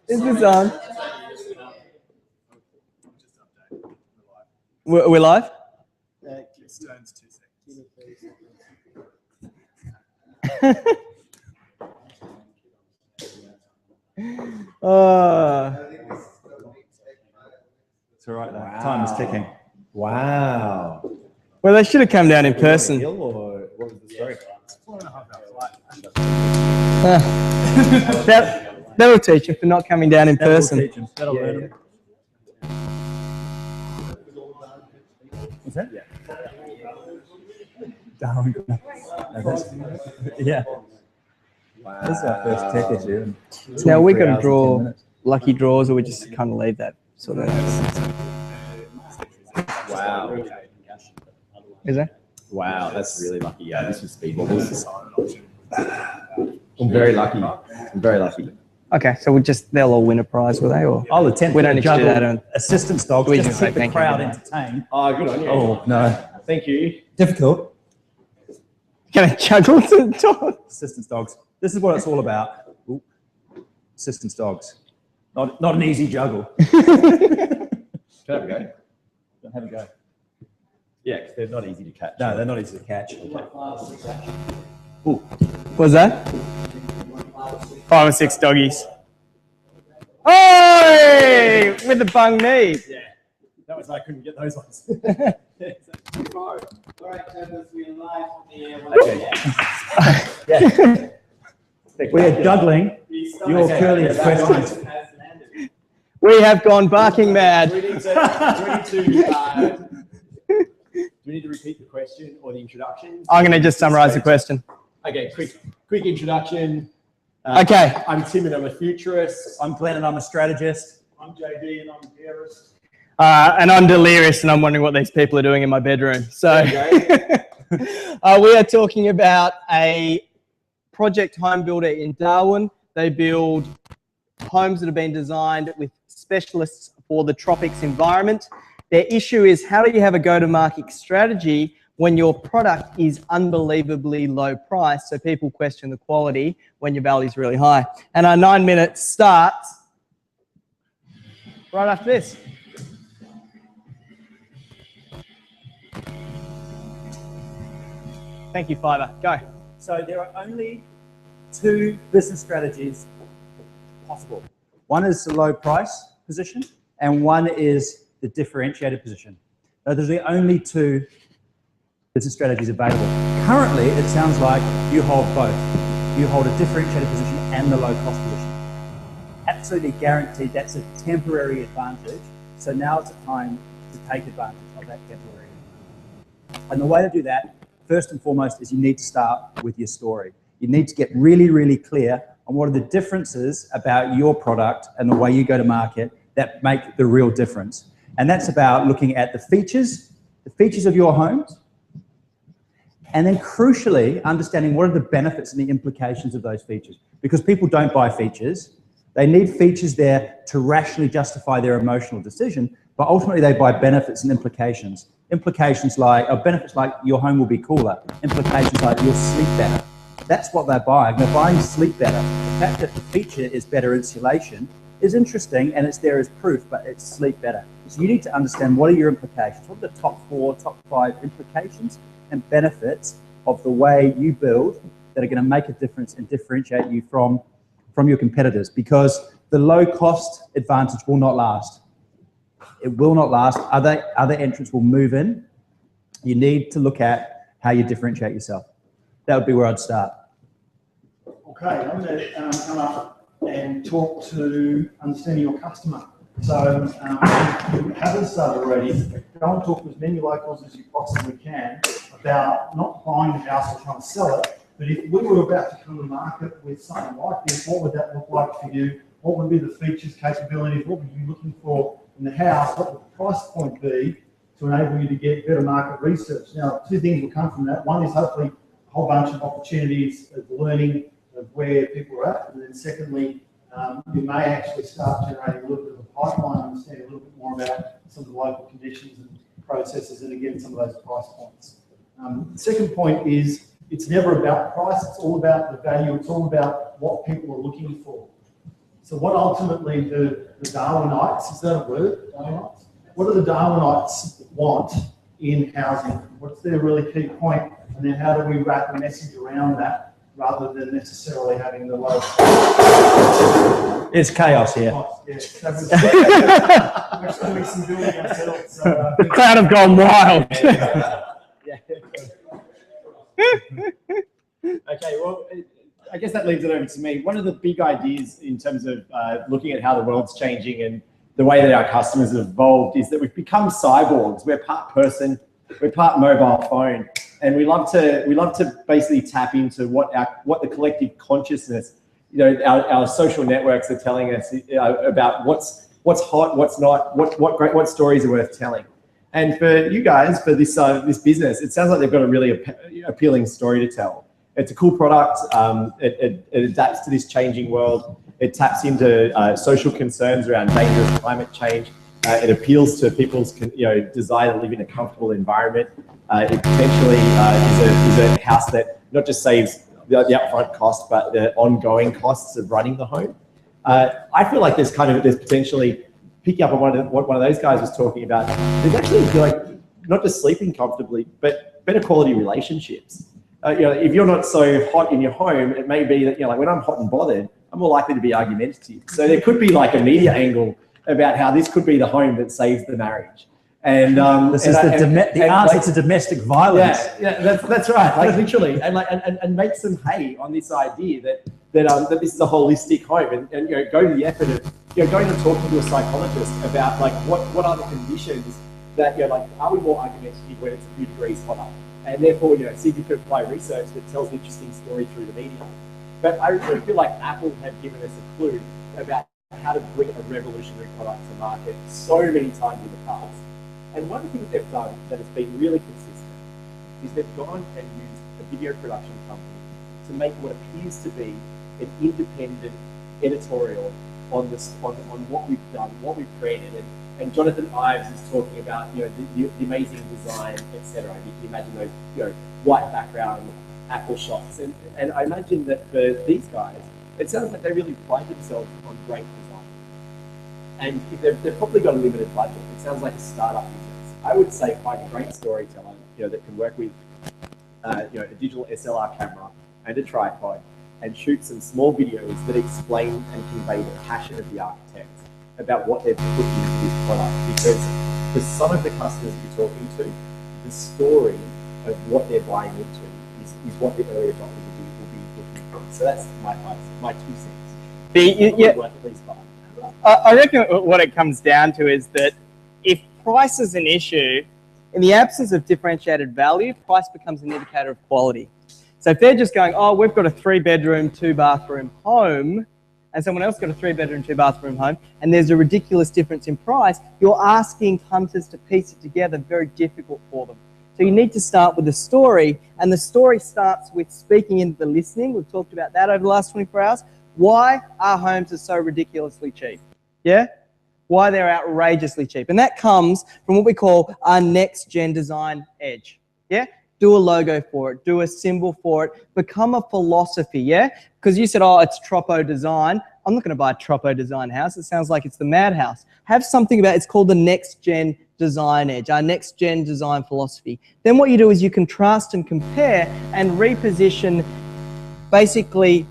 Is this on? We're live? Stones 2 seconds. It's all right though. Wow. Time is ticking. Wow. Well, they should have come down in person. Hill, or what was the story? 4.5 hours flight. That'll teach you for not coming down in person. That'll learn them. What's that? Yeah. Darwin. Yeah. Wow. This is our first tech issue. Now we're going to draw lucky draws, or we just kind of leave that sort of. Wow. Is that? Wow, that's really lucky. Yeah, this was speed bubbles. I'm very lucky. I'm very lucky. Okay, so they'll all win a prize, will they? Or I'll attempt we to don't need to do juggle that. assistance dogs We just just to say keep the thank you crowd for that. entertained. Oh, good on you. Oh, no. Thank you. Difficult. Can I juggle some dogs? Assistance dogs. This is what it's all about. Ooh. Assistance dogs. Not an easy juggle. Can I have a go? Have a go. Yeah, because they're not easy to catch. No, they're not easy to catch. Ooh. What's that? 5 or 6 doggies. Oh! With the bung knee. Yeah. That was I couldn't get those ones. All right, Travis, we're live on the air. Okay. Yeah. We are juggling your curly questions. We have gone barking mad. Do we need to repeat the question or the introduction? I'm going to just summarize the question. Okay, quick introduction. Okay. I'm Tim and I'm a futurist. I'm Glenn and I'm a strategist. I'm JD and I'm a theorist. And I'm delirious and I'm wondering what these people are doing in my bedroom. So we are talking about a project home builder in Darwin. They build homes that have been designed with specialists for the tropics environment. Their issue is, how do you have a go-to-market strategy when your product is unbelievably low price, so people question the quality when your value is really high? And our 9 minutes starts right after this. Thank you, Fiverr. Go. So there are only 2 business strategies possible. One is the low price position and one is the differentiated position. Those are the only 2 business strategies available. Currently, it sounds like you hold both. You hold a differentiated position and the low cost position. Absolutely guaranteed that's a temporary advantage. So now it's a time to take advantage of that temporary. And the way to do that, first and foremost, is you need to start with your story. You need to get really, really clear on what are the differences about your product and the way you go to market that make the real difference. And that's about looking at the features of your homes, and then crucially, understanding what are the benefits and the implications of those features. Because people don't buy features. They need features there to rationally justify their emotional decision, but ultimately they buy benefits and implications. Benefits like your home will be cooler. Implications like you'll sleep better. That's what they're buying. They're buying sleep better. The fact that the feature is better insulation is interesting and it's there as proof, but it's sleep better. So you need to understand what are your implications. What are the top 4, top 5 implications and benefits of the way you build that are going to make a difference and differentiate you from your competitors, because the low cost advantage will not last. It will not last. Other entrants will move in. You need to look at how you differentiate yourself. That would be where I'd start. Okay, I'm going to come up and talk to understanding your customer. So if you haven't started already, go and talk to as many locals as you possibly can about not buying the house or trying to sell it, but if we were about to come to market with something like this, what would that look like for you? What would be the features, capabilities? What would you be looking for in the house? What would the price point be to enable you to get better market research? Now, 2 things will come from that. One is hopefully a whole bunch of opportunities of learning of where people are at. And then secondly, you may actually start generating a little bit of a pipeline, understand a little bit more about some of the local conditions and processes, and again, some of those price points. The second point is it's never about price, it's all about the value, it's all about what people are looking for. So what ultimately the Darwinites, is that a word, Darwinites? What do the Darwinites want in housing? What's their really key point? And then how do we wrap a message around that rather than necessarily having the low. It's chaos here. Yeah, we're actually doing some building ourselves. So, The crowd have gone wild. Okay, well, I guess that leaves it over to me. One of the big ideas in terms of looking at how the world's changing and the way that our customers have evolved is that we've become cyborgs. We're part person, we're part mobile phone, and we love to basically tap into what the collective consciousness, our social networks are telling us about what's hot, what's not, what stories are worth telling. And for you guys, for this business, it sounds like they've got a really appealing story to tell. It's a cool product. It adapts to this changing world. It taps into social concerns around dangerous climate change. It appeals to people's desire to live in a comfortable environment. It potentially is a house that not just saves the upfront cost, but the ongoing costs of running the home. I feel like there's potentially, picking up on what one of those guys was talking about, there's actually not just sleeping comfortably, but better quality relationships. If you're not so hot in your home, it may be that, when I'm hot and bothered, I'm more likely to be argumentative. So there could be like a media angle about how this could be the home that saves the marriage. And this is the answer to domestic violence. Yeah, that's right. Like literally, and make some hay on this idea that this is a holistic home, and go to the effort of going and talking to a psychologist about what are the conditions that are we more argumentative when it's a few degrees hotter, and therefore see if you can apply research that tells an interesting story through the media. But I really feel like Apple have given us a clue about how to bring a revolutionary product to market so many times in the past. And one thing that they've done that has been really consistent is they've gone and used a video production company to make what appears to be an independent editorial on what we've done, what we've created. And Jonathan Ives is talking about the amazing design, etc. You can imagine those white background Apple shots. And I imagine that for these guys, it sounds like they really pride themselves on great design. And if they've probably got a limited budget. It sounds like a startup business. I would say find a great storyteller that can work with a digital SLR camera and a tripod and shoot some small videos that explain and convey the passion of the architects about what they've put into this product. Because for some of the customers you're talking to, the story of what they're buying into is what the early adopters will be looking for. So that's my 2 cents. I reckon what it comes down to is that if price is an issue, in the absence of differentiated value, price becomes an indicator of quality. So if they're just going, oh, we've got a 3-bedroom, 2-bathroom home, and someone else got a 3-bedroom, 2-bathroom home, and there's a ridiculous difference in price, you're asking hunters to piece it together, very difficult for them. So you need to start with the story, and the story starts with speaking into the listening. We've talked about that over the last 24 hours. Why our homes are so ridiculously cheap. Yeah? Why they're outrageously cheap. And that comes from what we call our next-gen design edge. Yeah? Do a logo for it. Do a symbol for it. Become a philosophy, yeah? Because you said, oh, it's Troppo design. I'm not going to buy a Troppo design house. It sounds like it's the madhouse. Have something about it's called the next-gen design edge, our next-gen design philosophy. Then what you do is you contrast and compare and reposition basically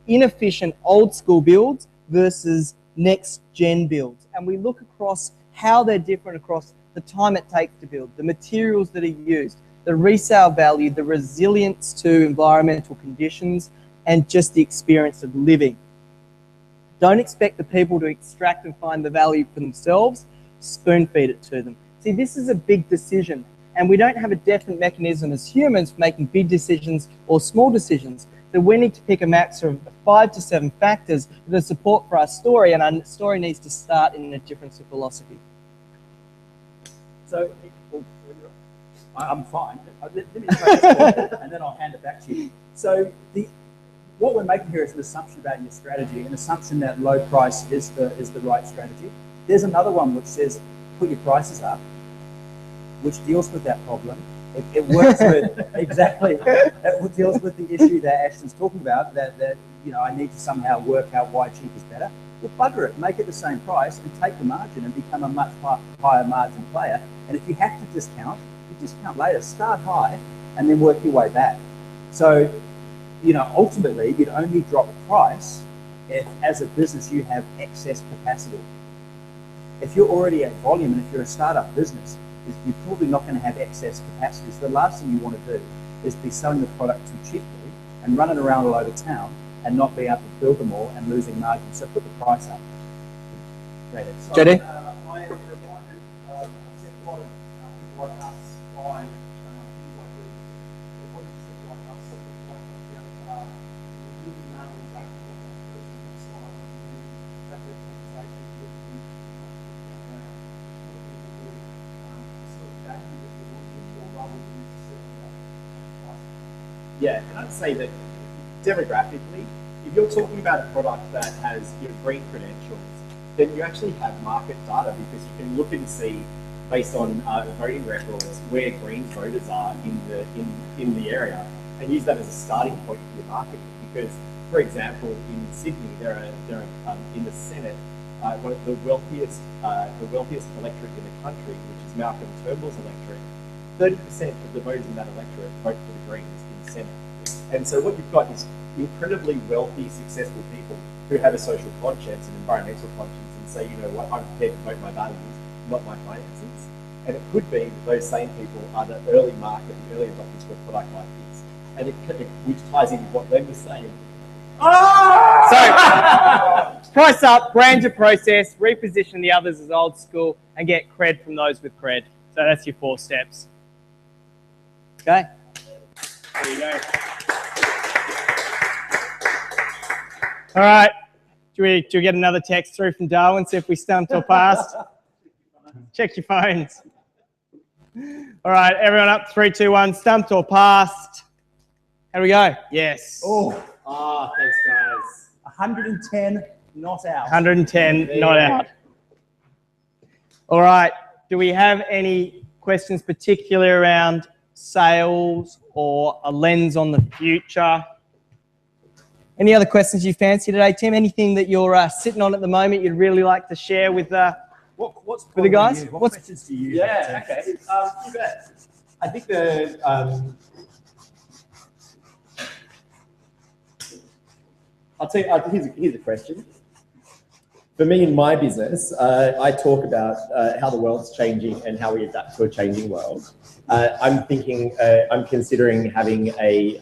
inefficient old-school builds versus next-gen builds. And we look across how they're different across the time it takes to build, the materials that are used, the resale value, the resilience to environmental conditions, and just the experience of living. Don't expect the people to extract and find the value for themselves. Spoon feed it to them. See, this is a big decision, and we don't have a definite mechanism as humans for making big decisions or small decisions. So we need to pick a max of 5 to 7 factors that are support for our story, and our story needs to start in a difference of philosophy. So, I'm fine. Let me make this point, and then I'll hand it back to you. So, what we're making here is an assumption about your strategy, an assumption that low price is the right strategy. There's another one which says put your prices up, which deals with that problem, It works with, exactly, it deals with the issue that Ashton's talking about, that I need to somehow work out why cheap is better. Well, bugger it, make it the same price and take the margin and become a much higher margin player. And if you have to discount, you discount later, start high and then work your way back. So, ultimately you'd only drop price if, as a business, you have excess capacity. If you're already at volume and if you're a startup business, you're probably not going to have excess capacity. So the last thing you want to do is be selling the product too cheaply and running around all over town and not being able to build them all and losing margin. So put the price up. JD? I am reminded of a lot of people like us buying things like these. The projects that like us, something like the other car, we really know exactly what that person looks like, and then have that conversation with them, sort of value that we're looking for rather than necessarily that price. Yeah, and I'd say that demographically, if you're talking about a product that has green credentials, then you actually have market data because you can look and see, based on voting records, where green voters are in the area, and use that as a starting point for your marketing. Because, for example, in Sydney, there are in the Senate one of the wealthiest electorate in the country, which is Malcolm Turnbull's electorate. 30% of the voters in that electorate vote for the Greens in the Senate. And so what you've got is incredibly wealthy, successful people who have a social conscience and environmental conscience and say, you know what, I'm prepared to vote my values, not my finances. And it could be that those same people are the early market, the early adopters for a product like this. And which ties into what Len was saying. So, price up, brand your process, reposition the others as old school, and get cred from those with cred. So that's your 4 steps. Okay. There you go. All right. Do we get another text through from Darwin, see if we stumped or passed? Check your phones. All right, everyone up, 3, 2, 1, stumped or passed. Here we go. Yes. Oh, Thanks, guys. 110 not out. 110 not out. All right. Do we have any questions particularly around sales or a lens on the future? Any other questions you fancy today, Tim? Anything that you're sitting on at the moment you'd really like to share with What's the guys? What questions do you Yeah, have? okay. You bet. I think the I'll tell you. Here's a question. For me, in my business, I talk about how the world's changing and how we adapt to a changing world. I'm considering having a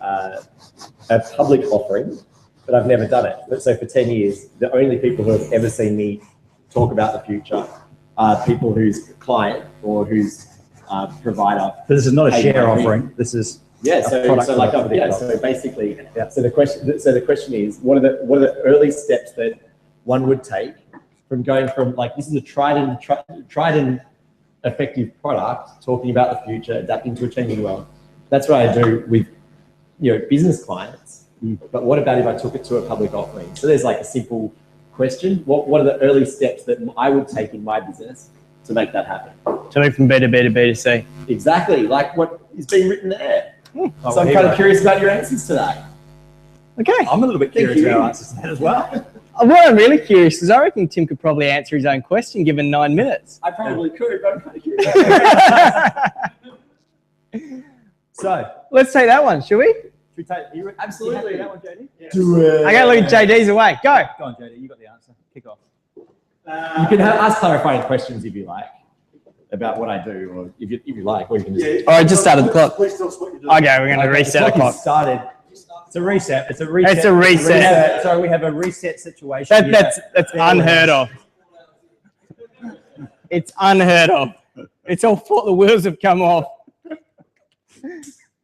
public offering, but I've never done it. So for 10 years, the only people who have ever seen me talk about the future are people whose client or whose provider. This is not a share offering. This is So basically, so the question is, what are the early steps that one would take from going from, like, this is a tried and effective product, talking about the future, adapting to a changing world. That's what I do with business clients. But what about if I took it to a public offering? So there's like a simple question. What are the early steps that I would take in my business to make that happen? To move from B to B to B to C. Exactly, like what is being written there. Oh, so I'm kind of curious about your answers to that. Okay. I'm a little bit curious about answers to that as well. What I'm really curious is I reckon Tim could probably answer his own question given 9 minutes. I probably could, but I'm kind of curious. So let's take that one, shall we? should we take you? Absolutely. You that one, JD? Yeah. Do it. I gotta look at JD's away. Go. Go on, JD. You got the answer. Kick off. You can ask clarifying questions if you like about what I do, or if you like, or you can just. All right, just started the clock. Please tell us what you're doing. Okay, we're going to reset the clock. Started. It's a reset. It's a reset. It's a reset. So we have a reset situation. That's unheard of. It's unheard of. It's all thought the wheels have come off.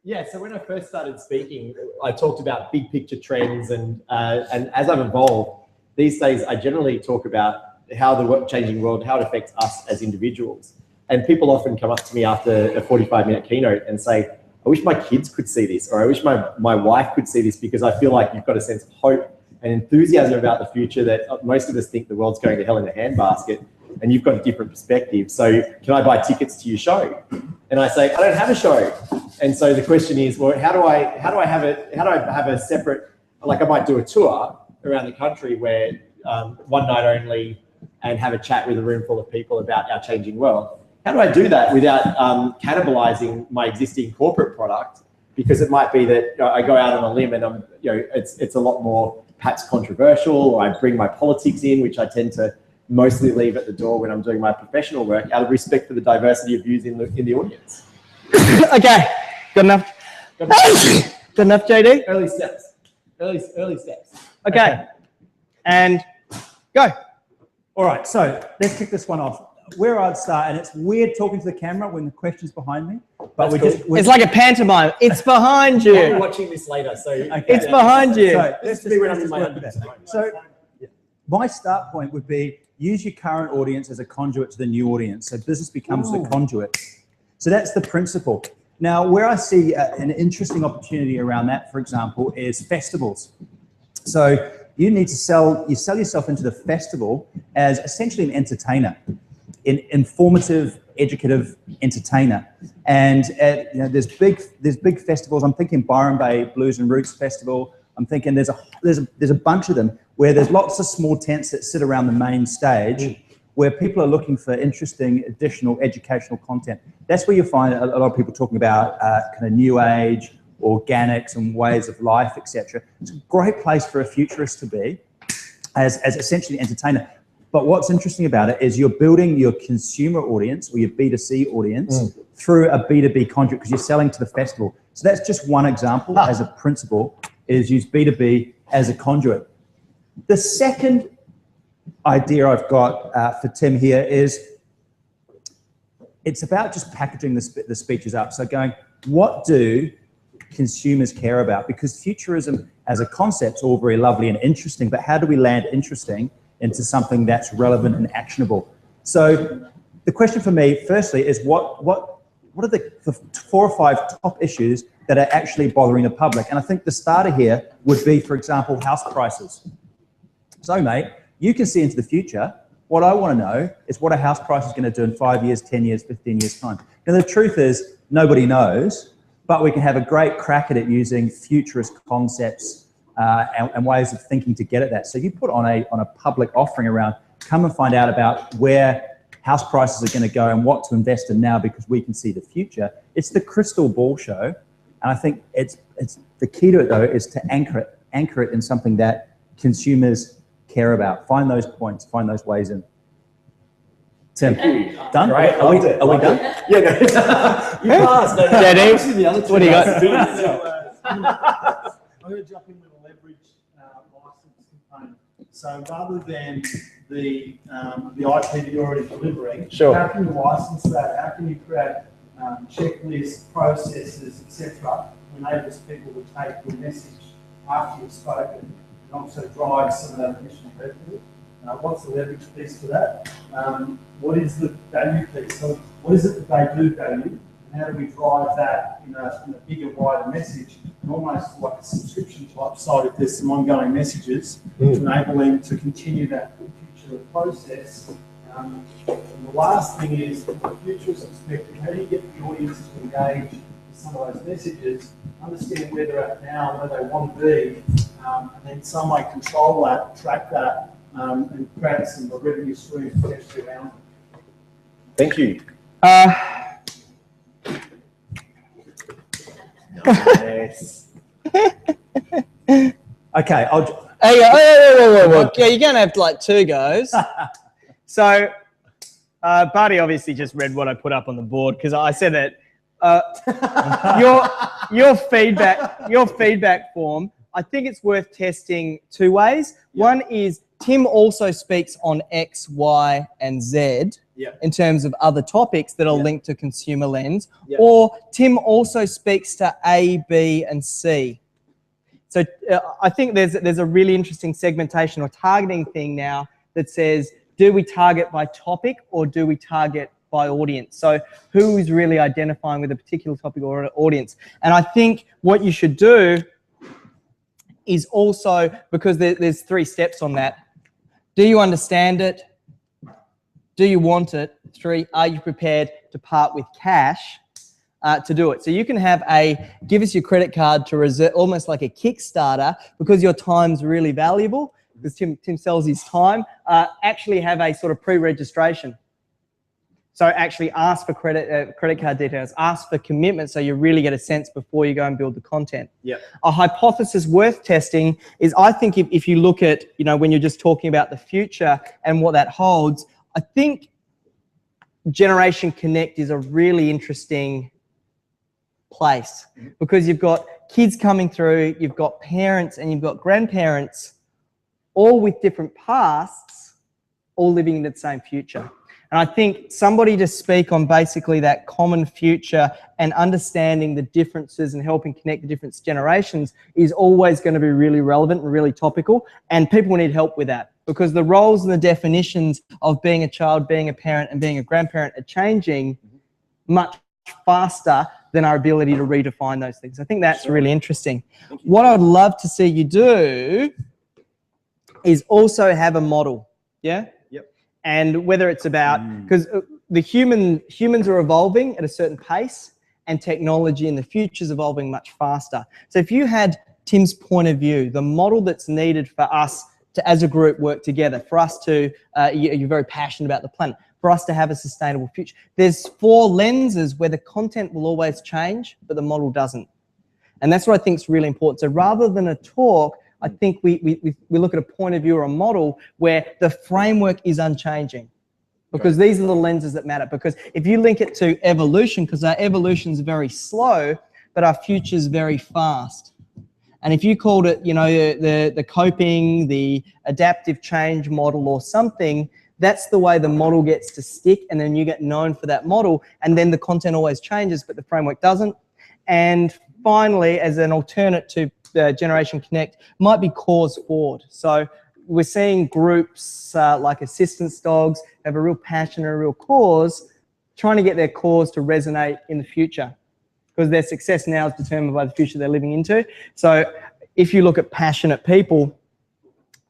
Yeah, so when I first started speaking, I talked about big picture trends, and as I've evolved, these days I generally talk about how the changing world, how it affects us as individuals. And people often come up to me after a 45-minute keynote and say, I wish my kids could see this, or I wish my wife could see this, because I feel like you've got a sense of hope and enthusiasm about the future that most of us think the world's going to hell in a handbasket. and you've got a different perspective. So can I buy tickets to your show? And I say, I don't have a show. And so the question is, well, how do I have a separate, like I might do a tour around the country where one night only and have a chat with a room full of people about our changing world. How do I do that without cannibalizing my existing corporate product? Because it might be that I go out on a limb and it's a lot more perhaps controversial, or I bring my politics in, which I tend to mostly leave at the door when I'm doing my professional work, out of respect for the diversity of views in the audience. Okay, good enough. Good enough, JD? Early steps. Early steps. Okay, and go. All right, so let's kick this one off. Where I'd start, and it's weird talking to the camera when the question's behind me, but It's like a pantomime. It's behind you. I'll be watching this later, so It's behind you. So Let's be when I'm in my underwear. So my start point would be use your current audience as a conduit to the new audience. So business becomes the conduit. So that's the principle. Now, where I see an interesting opportunity around that, for example, is festivals. So you need to sell yourself into the festival as essentially an entertainer, an informative, educative entertainer. And there's big festivals. I'm thinking Byron Bay Blues and Roots Festival. I'm thinking there's a bunch of them where there's lots of small tents that sit around the main stage where people are looking for interesting additional educational content. That's where you find a lot of people talking about kind of new age, organics and ways of life, etc. It's a great place for a futurist to be as essentially an entertainer. But what's interesting about it is you're building your consumer audience or your B2C audience through a B2B conduit because you're selling to the festival. So that's just one example as a principle, is use B2B as a conduit. The second idea I've got for Tim here is it's about just packaging the speeches up. So going, what do consumers care about? Because futurism as a concept is all very lovely and interesting, but how do we land interesting into something that's relevant and actionable? So the question for me, firstly, is what are the 4 or 5 top issues that are actually bothering the public? And I think the starter here would be, for example, house prices. So, mate, you can see into the future. What I want to know is what a house price is going to do in 5 years, 10 years, 15 years' time. Now, the truth is nobody knows, but we can have a great crack at it using futurist concepts and ways of thinking to get at that. So you put on a public offering around, come and find out about where house prices are going to go and what to invest in now because we can see the future. It's the crystal ball show. And I think it's the key to it, though, is to anchor it in something that consumers care about. Find those points, find those ways in. Tim, done? Right, Are we done? Yeah, no. You passed. No, JD, the other two what do you got? I'm going to jump in with a leverage license component. So rather than the IP that you're already delivering, how can you license that? How can you create checklists, processes, etc., enables people to take your message after you've spoken and also drive some of that additional revenue? What's the leverage piece for that? What is the value piece? So what is it that they do value? And how do we drive that in a bigger, wider message? And almost like a subscription type side if there's some ongoing messages to enable them to continue that future process. And the last thing is, from a futurist perspective, how do you get the audience to engage with some of those messages, understand where they're at now, where they want to be, and then some way control that, track that, and create some revenue streams potentially around it. Thank you. Nice. Okay, Hey, yeah, you're going to have like 2 goes. So, Barty obviously just read what I put up on the board because I said that your feedback form, I think it's worth testing 2 ways. One is Tim also speaks on X, Y, and Z in terms of other topics that are linked to consumer lens, or Tim also speaks to A, B, and C. So I think there's a really interesting segmentation or targeting thing now that says, do we target by topic or do we target by audience? So who is really identifying with a particular topic or audience? And I think what you should do is also, because there's 3 steps on that. Do you understand it? do you want it? 3, are you prepared to part with cash to do it? So you can have give us your credit card to reserve, almost like a Kickstarter, because your time's really valuable, because Tim sells his time, actually have a sort of pre-registration. So actually ask for credit card details, ask for commitment so you really get a sense before you go and build the content. Yeah. A hypothesis worth testing is, I think if you look at, when you're just talking about the future and what that holds, I think Generation Connect is a really interesting place, because you've got kids coming through, you've got parents and you've got grandparents, all with different pasts, all living in the same future. And I think somebody to speak on basically that common future and understanding the differences and helping connect the different generations is always going to be really relevant and really topical. And people need help with that, because the roles and the definitions of being a child, being a parent and being a grandparent are changing much faster than our ability to redefine those things. I think that's really interesting. What I'd love to see you do is also have a model. Yeah? And whether it's about, because the humans are evolving at a certain pace, and technology in the future is evolving much faster. So if you had Tim's point of view, the model that's needed for us to, as a group, work together, for us to, you're very passionate about the planet, for us to have a sustainable future. There's 4 lenses where the content will always change, but the model doesn't. And that's what I think is really important. So rather than a talk, I think we look at a point of view or a model where the framework is unchanging, because these are the lenses that matter. Because if you link it to evolution, because our evolution is very slow, but our future is very fast. And if you called it, the coping, the adaptive change model or something, that's the way the model gets to stick, and then you get known for that model, and then the content always changes, but the framework doesn't. And finally, as an alternate to Generation Connect, might be cause forward. So we're seeing groups like assistance dogs have a real passion and a real cause, trying to get their cause to resonate in the future, because their success now is determined by the future they're living into. So if you look at passionate people,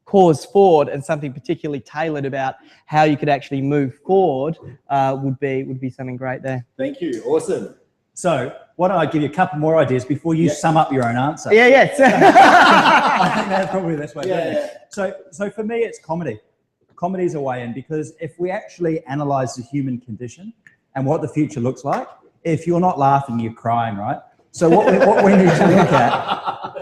cause forward and something particularly tailored about how you could actually move forward would be something great there. Thank you. Awesome. So why don't I give you a couple more ideas before you sum up your own answer? Yeah. I think that's probably the best way to do it. So for me, it's comedy. Comedy is a way in, because if we actually analyze the human condition and what the future looks like, if you're not laughing, you're crying, right? So what we need to look at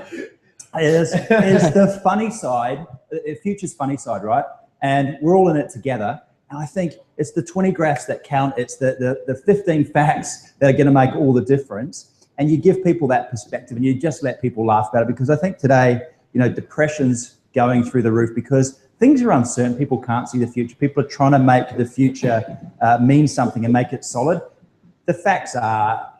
is the funny side, the future's funny side, right? And we're all in it together. And I think it's the 20 graphs that count. It's the 15 facts that are going to make all the difference. And you give people that perspective, and you just let people laugh about it. Because I think today, depression's going through the roof because things are uncertain. People can't see the future. People are trying to make the future mean something and make it solid. The facts are,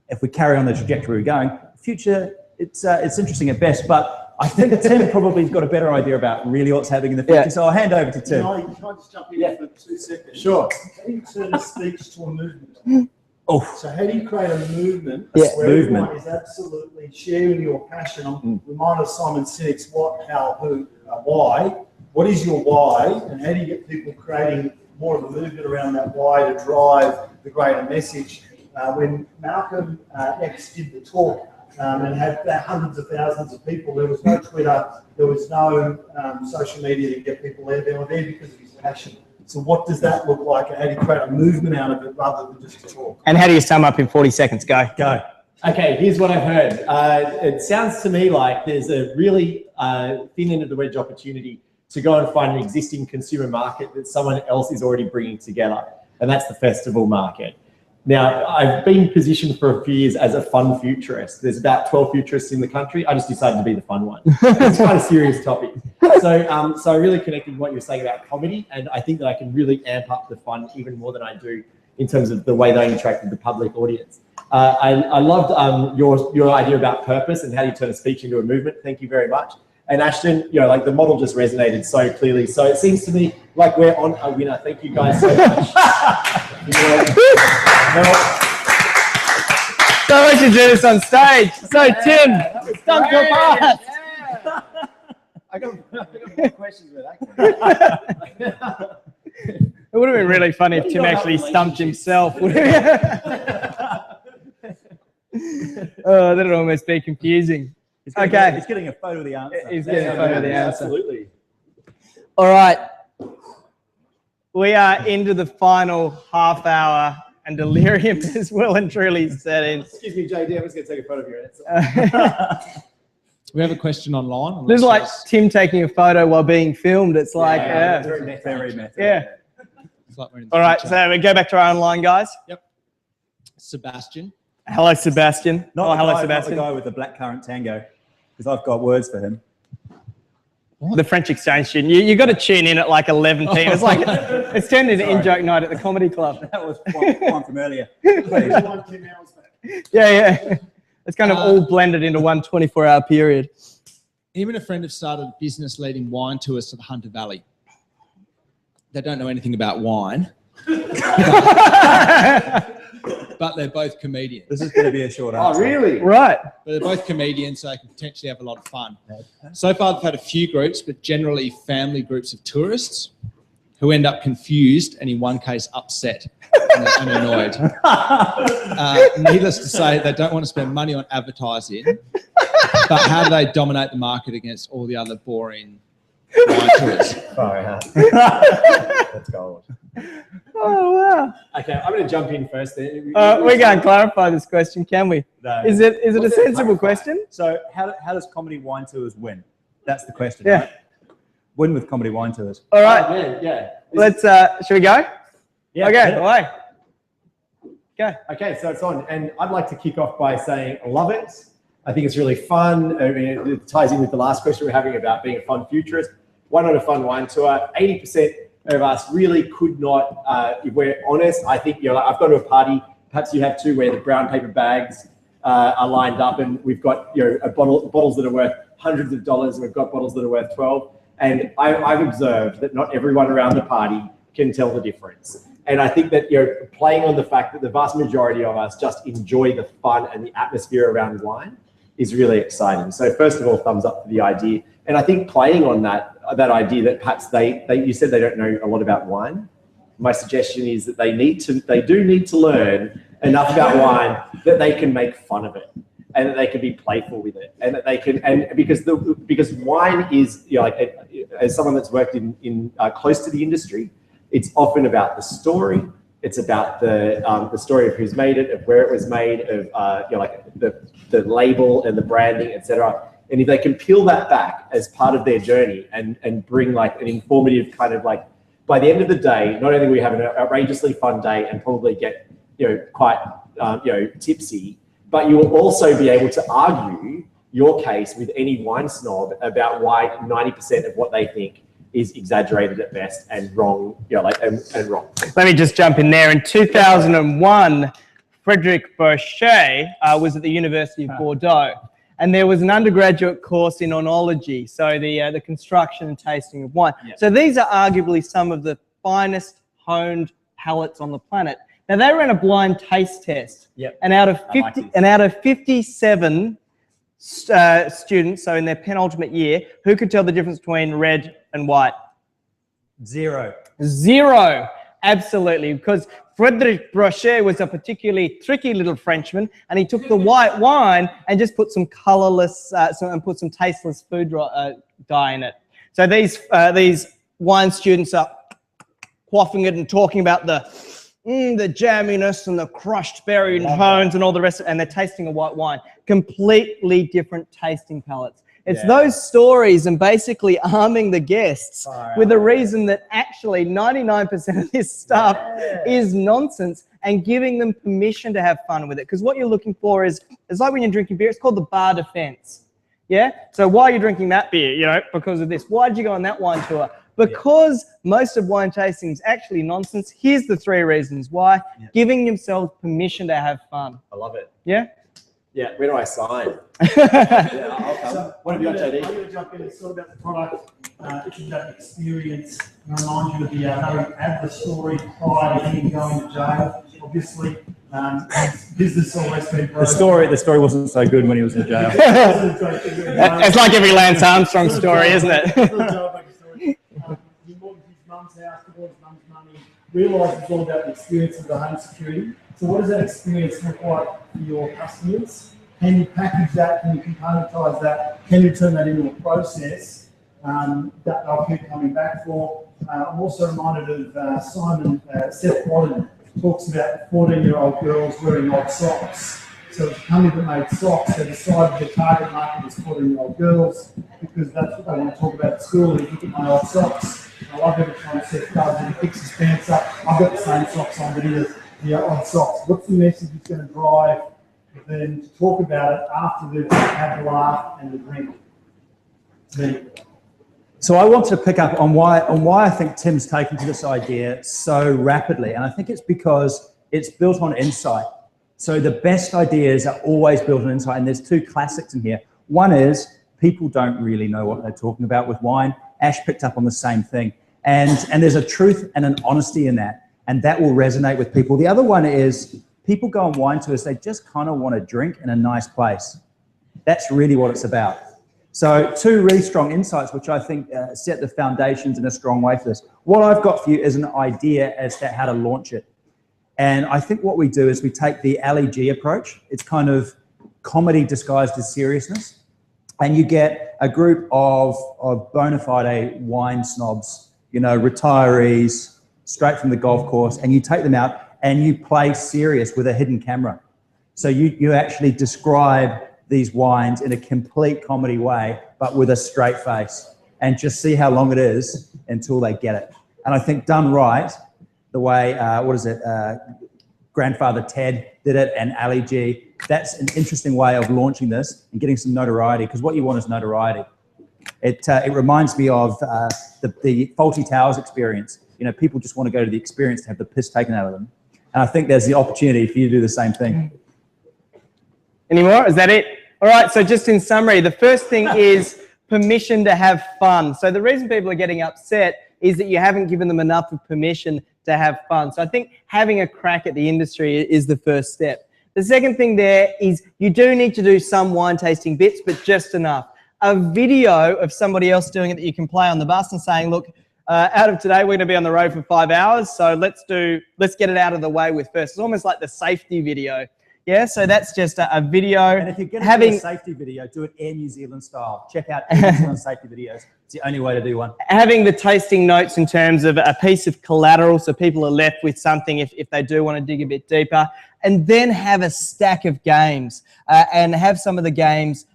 if we carry on the trajectory we're going, future, it's interesting at best. But I think Tim probably has got a better idea about really what's happening in the future. So I'll hand over to Tim. Can I just jump in for 2 seconds? Sure. How do you turn a speech to a movement? So how do you create a movement where everyone is absolutely sharing your passion? I'm reminded of Simon Sinek's what, how, who, why. What is your why, and how do you get people creating more of a movement around that why to drive the greater message? When Malcolm X did the talk, and had hundreds of thousands of people, there was no Twitter, there was no social media to get people there. They were there because of his passion. So what does that look like, and how do you create a movement out of it rather than just a talk? And how do you sum up in 40 seconds? Go. Okay, here's what I've heard. It sounds to me like there's a really thin end of the wedge opportunity to go and find an existing consumer market that someone else is already bringing together, and that's the festival market. Now, I've been positioned for a few years as a fun futurist. There's about 12 futurists in the country. I just decided to be the fun one. It's quite a serious topic. So I really connected with what you were saying about comedy, and I think that I can really amp up the fun even more than I do in terms of the way that I interact with the public audience. I loved your idea about purpose and how you turn a speech into a movement. Thank you very much. And Ashton, the model just resonated so clearly. So it seems to me like we're on a winner. Thank you guys so much. So much to do this on stage. So Tim, Stump your part. I got more questions with that. It would have been really funny if Tim actually stumped himself. Wouldn't it? Oh, that'd almost be confusing. He's Okay. getting a photo of the answer. He's getting a photo of the answer. Absolutely. All right. We are into the final half hour, and delirium is well and truly set in. Excuse me, JD, I'm just going to take a photo of your answer. We have a question online. This is like Tim taking a photo while being filmed. It's like, Very meta. yeah. It's like we're in the All right, future. so we go back to our online guys. Yep. Sebastian. Hello, Sebastian. Not, Oh, the hello, guy, Sebastian. not the guy with the blackcurrant tango, because I've got words for him. The French exchange student. You got to tune in at like 11 p.m. It's like it's turned into in-joke night at the comedy club. That was one from earlier. Please. 10 hours back. Yeah. It's kind of all blended into one 24-hour period. Him and a friend have started a business leading wine tours to the Hunter Valley. They don't know anything about wine, but they're both comedians. This is going to be a short answer. Oh, really? Right. But they're both comedians, so they can potentially have a lot of fun. So far, they've had a few groups, but generally family groups of tourists who end up confused and in one case upset and annoyed. Needless to say, they don't want to spend money on advertising, but how do they dominate the market against all the other boring wine tourists? That's gold. Oh, wow. Okay, I'm going to jump in first. Then. We can't clarify this question, can we? No. Is it a What's it sensible clarify? question? So how does comedy wine tours win? That's the question. Yeah. Right? Win with comedy wine tours. All right. Yeah. Let's, should we go? Yeah. Okay, away. Go. Okay, so it's on, and I'd like to kick off by saying I love it. I think it's really fun. I mean, it ties in with the last question we're having about being a fun futurist. Why not a fun wine tour? 80% of us really could not, if we're honest. I think, like, I've gone to a party, perhaps you have too, where the brown paper bags are lined up, and we've got bottles that are worth hundreds of dollars, and we've got bottles that are worth 12. And I've observed that not everyone around the party can tell the difference. And I think that playing on the fact that the vast majority of us just enjoy the fun and the atmosphere around wine is really exciting. So first of all, thumbs up for the idea. And I think playing on that idea that perhaps you said they don't know a lot about wine. My suggestion is that they do need to learn enough about wine that they can make fun of it, and that they can be playful with it, and that they can, and because wine is, as someone that's worked in close to the industry, it's often about the story. It's about the story of who's made it, of where it was made, of the label and the branding, etc. And if they can peel that back as part of their journey and bring like an informative kind of like, by the end of the day, not only will we have an outrageously fun day and probably get quite tipsy, but you will also be able to argue your case with any wine snob about why 90% of what they think is exaggerated at best and wrong, and wrong. Let me just jump in there. In 2001, Frederic Brochet was at the University of Bordeaux, and there was an undergraduate course in oenology, so the construction and tasting of wine. Yeah. So these are arguably some of the finest honed palates on the planet. Now they ran a blind taste test, Yep. and out of 57 students, so in their penultimate year, who could tell the difference between red and white? Zero. Zero, absolutely, because Frederic Brochet was a particularly tricky little Frenchman, and he took the white wine and just put some colorless, and put some tasteless food dye in it. So these wine students are quaffing it and talking about the jamminess and the crushed berry tones and all the rest, and they're tasting a white wine. Completely different tasting palates. It's those stories and basically arming the guests with the reason that actually 99% of this stuff is nonsense, and giving them permission to have fun with it. Because what you're looking for is, it's like when you're drinking beer, it's called the bar defense. Yeah? So why are you drinking that beer? Because of this. Why did you go on that wine tour? Because most of wine tasting is actually nonsense. Here's the 3 reasons why. Giving themselves permission to have fun. I love it. Yeah? Yeah, where do I sign? So What have you got, JD? I'm going to jump in. It's all about the product. It's about the experience. And remind you of the add the story prior to him going to jail. Obviously, his business always been The story wasn't so good when he was in jail. It's like every Lance Armstrong story, isn't it? He mortgaged his mum's house, towards mum's money. realise it's all about the experience of the home security. So what does that experience look like for your customers? Can you package that? Can you componentise that? Can you turn that into a process that they'll keep coming back for? I'm also reminded of Seth Wadden talks about 14-year-old girls wearing odd socks. So it's a company that made socks. They decided the target market was 14-year-old girls because that's what they want to talk about at school. Is look at my old socks. I love every time Seth does it. He picks his pants up. I've got the same socks on, but he has the odd socks. What's the message that's going to drive them to talk about it after they've had the laugh and the drink? So I want to pick up on why I think Tim's taken to this idea so rapidly, and I think it's because it's built on insight. So the best ideas are always built on insight, and there's two classics in here. One is people don't really know what they're talking about with wine. Ash picked up on the same thing, and there's a truth and an honesty in that, and that will resonate with people. The other one is people go on wine tours, they just kind of want to drink in a nice place. That's really what it's about. So two really strong insights, which I think set the foundations in a strong way for this. What I've got for you is an idea as to how to launch it. And I think what we do is we take the Ali G approach. It's kind of comedy disguised as seriousness. And you get a group of bona fide wine snobs, you know, retirees, straight from the golf course, and you take them out and you play serious with a hidden camera. So you actually describe these wines in a complete comedy way, but with a straight face, and just see how long it is until they get it. And I think done right, the way, Grandfather Ted did it and Ali G, that's an interesting way of launching this and getting some notoriety, because what you want is notoriety. It reminds me of the Fawlty Towers experience. You know, people just want to go to the experience to have the piss taken out of them. And I think there's the opportunity for you to do the same thing. Any more? Is that it? All right, so just in summary, the first thing is permission to have fun. So the reason people are getting upset is that you haven't given them enough of permission to have fun. So I think having a crack at the industry is the first step. The second thing there is you do need to do some wine tasting bits, but just enough. A video of somebody else doing it that you can play on the bus and saying, look, out of today, we're going to be on the road for 5 hours, so let's get it out of the way with first. It's almost like the safety video. Yeah, so that's just a video. And if you're going to do a safety video, do it Air New Zealand style. Check out Air New Zealand safety videos. It's the only way to do one. Having the tasting notes in terms of a piece of collateral, so people are left with something if they do want to dig a bit deeper. And then have a stack of games and have some of the games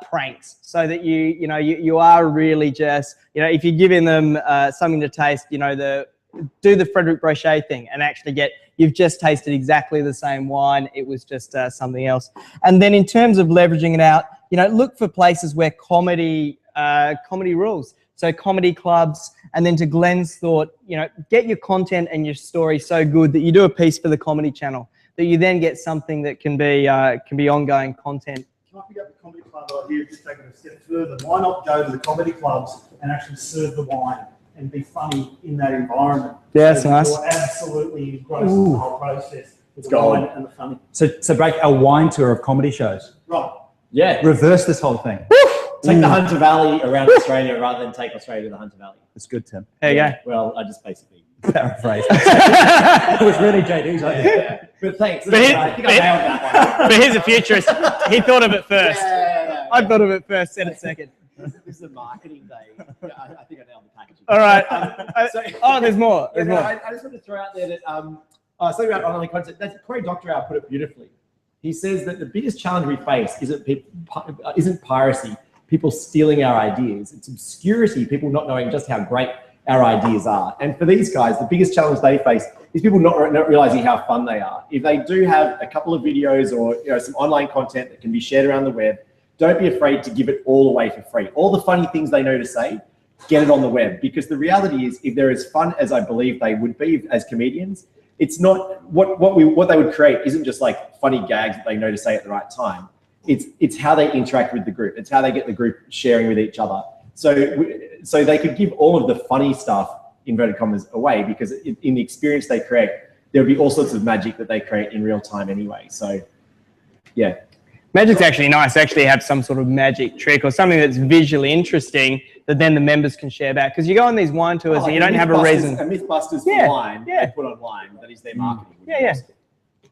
pranks, so that you are really just, if you're giving them something to taste, do the Frederic Brochet thing and actually you've just tasted exactly the same wine. It was just something else. And then in terms of leveraging it out, look for places where comedy rules. So comedy clubs, and then to Glenn's thought, get your content and your story so good that you do a piece for the Comedy Channel, that you then get something that can be ongoing content. Can I pick up the comedy club idea, just taking a step further? Why not go to the comedy clubs and actually serve the wine and be funny in that environment? Yeah, that's nice. You're absolutely engrossed in the whole process with the wine and the funny. So break a wine tour of comedy shows. Right. Yeah. Reverse this whole thing. Take the Hunter Valley around Australia rather than take Australia to the Hunter Valley. That's good, Tim. There you go. Well, I just basically paraphrase. It was really JD's idea. Yeah. But thanks. But I think I nailed that one. But he's a futurist. He thought of it first. Yeah. I thought of it first, said it second. This is a marketing day. Yeah, I think I nailed the packaging. All right. There's more. There's more. I just want to throw out there that something about online content. Cory Doctorow put it beautifully. He says that the biggest challenge we face isn't piracy, people stealing our ideas. It's obscurity, people not knowing just how great our ideas are. And for these guys, the biggest challenge they face is people not realizing how fun they are. If they do have a couple of videos or some online content that can be shared around the web, don't be afraid to give it all away for free. All the funny things they know to say, get it on the web. Because the reality is, if they're as fun as I believe they would be as comedians, it's not what they would create isn't just like funny gags that they know to say at the right time. It's how they interact with the group. It's how they get the group sharing with each other. So they could give all of the funny stuff, inverted commas, away, because in the experience they create, there'll be all sorts of magic that they create in real time anyway. So, yeah. Magic's actually nice. Actually have some sort of magic trick or something that's visually interesting that then the members can share back. Because you go on these wine tours and you don't have a reason. A Mythbusters Yeah, for wine, yeah. they put online, that is their marketing. Yeah.